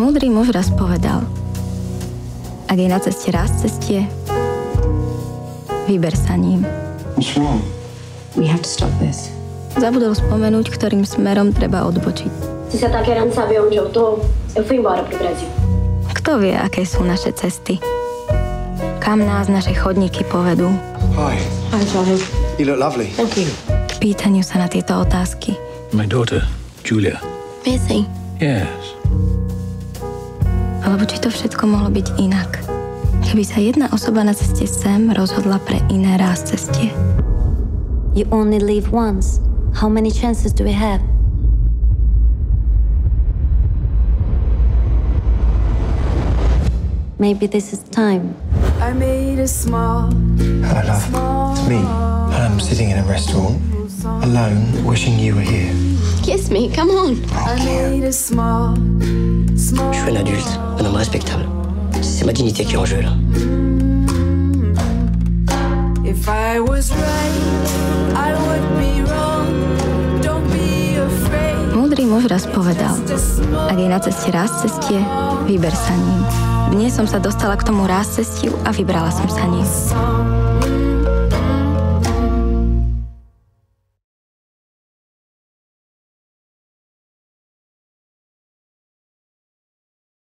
Múdry muž raz povedal, ak je na ceste raz cestie, vyber sa ním. What's wrong? We have to stop this. Zabudol spomenúť, ktorým smerom treba odbočiť. Se você tá querendo saber onde eu tô, eu fui embora pro Brasil. Kto vie, aké sú naše cesty? Kam nás naše chodníky povedú? Hi. Hi, Charlie. You look lovely. Thank you. K pýtaniu sa na tieto otázky. My daughter, Julia. Busy. Yes. Alebo či to všetko mohlo byť inak. Keby sa jedna osoba na ceste sem rozhodla pre iné raz cestie. You only live once. How many chances do we have? Maybe this is time. I made a small. Hello, love. It's me. I'm sitting in a restaurant, alone, wishing you were here. Kiss me, come on. I made a small. Je suis un adulte, un homme respectable. C'est ma dignité qui est en jeu, là. If I was right, I would be wrong. Don't be afraid. Múdry muž raz povedal, ak je na ceste raz cestie, vyber sa ním. Dnes som sa dostala k tomu raz cestiu a vybrala som sa ním.